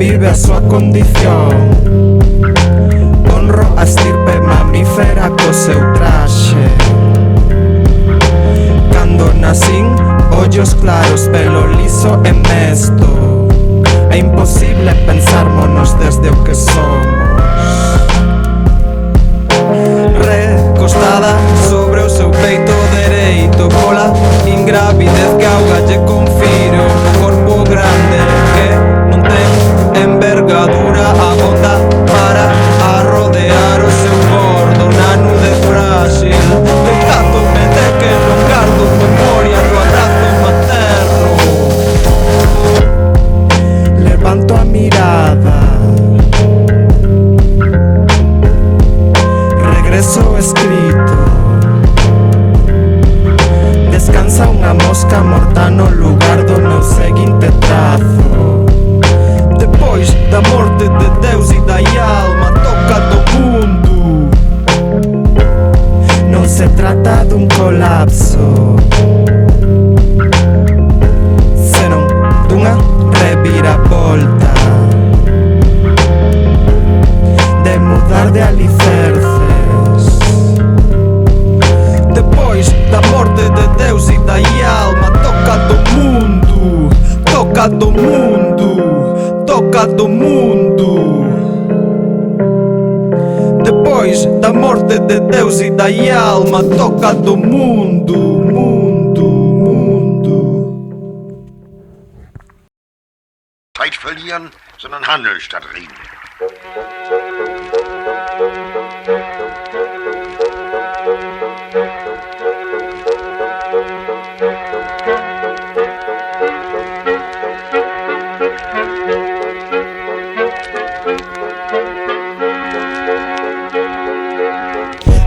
vive a súa condición. Honro a estirpe mamífera co seu traxe. Cando nacín, ollos claros, pelo liso e mesto. É imposible pensármonos desde o que somos. Recostada sobre o seu peito dereito, pola ingravidez que auga lle confire un corpo grande que non ten envergadura abonda para arrodear o seu gordo nano de frágil. Decátome de que non gardo memoria do abrazo materno. Levanto a mirada, regreso ao escrito. Descansa unha mosca morta no lugar do meu seguinte trazo. Depois da morte de Deus e da alma, toca do mundo. Non se trata dun colapso, senón dunha reviravolta, de mudar de alicerces. Depois da morte de Deus e da alma, toca do mundo, toca do mundo, toca do mundo. Depois da morte de Deus e da alma, toca do mundo, mundo, mundo. Zeit verlieren, sondern handeln statt reden.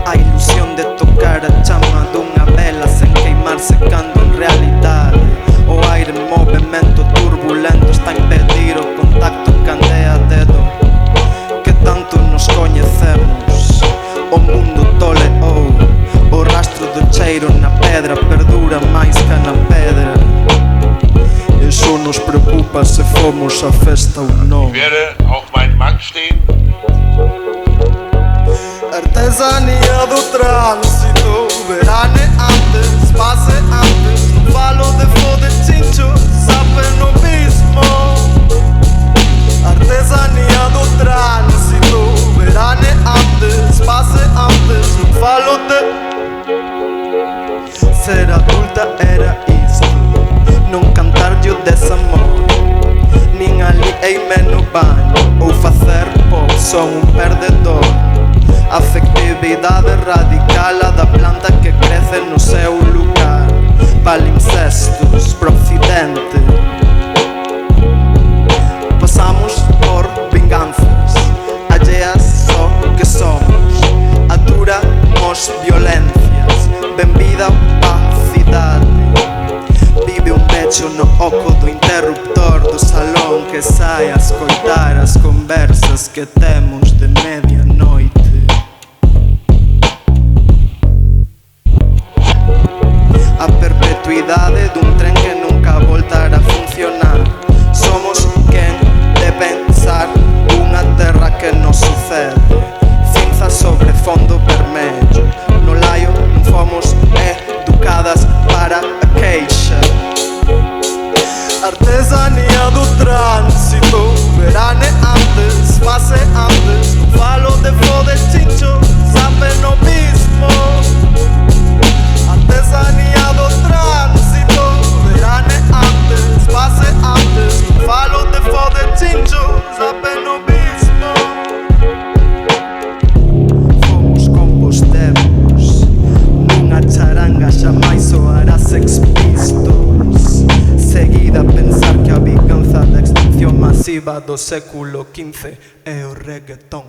A ilusión de tocar a chama dunha vela sen queimarse cando en realidade o aire en movimento turbulento está a impedir o contacto candea dedo que tanto nos coñecemos. O mundo toleou o rastro do cheiro na pedra, perdura máis que na pedra. E só nos preocupa se fomos a festa ou non. Ich werde auf meinen Mann stehen. Artesanía do tránsito, veraneantes, paseantes. Non falo de fode chincho, saben o mismo. Artesanía do tránsito, veraneantes, paseantes. Non falo de... Ser adulta era isto, non cantarlle o desamor, nin ali eime no baño ou facer pop, son un perdedor. Afectividade radical, a da planta que crece no seu lugar. Palimpsestos pro occidente. Pasamos por vinganzas alleas só que somos. Aturamos violencias, benvida opacidade. Vive un pecho no oco do interruptor do salón que sai a escoitar as conversas que temos de medianoite. A perpetuidade dun tren que nunca voltará a funcionar. Somos quen de pensar unha terra que nos sucede. Cinza sobre fondo vermello. No laio non fomos educadas para a queixa. Artesanía do tránsito, veraneantes, paseantes. Non falo de fode chincho, saben o mismo. Artesanía do tránsito, veraneantes, paseantes. Non falo de fode chincho, saben o mismo. Fomos compostemos nunha charanga, xamais soará Sex Pistols. Seguida a pensar que a vinganza da extinción masiva do século XV é o reggaetón.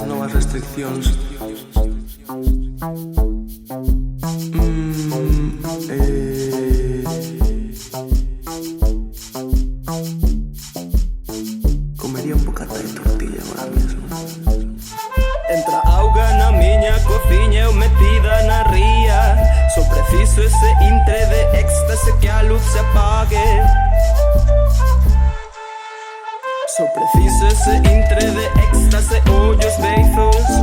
estas novas restriccións. Comería un bocata de tortilla agora mesmo. Entra auga na miña cociña, eu metida na ría. Só preciso ese intre de éxtase que a luz se apague. Só preciso ese intre de éxtase, ollos beizos.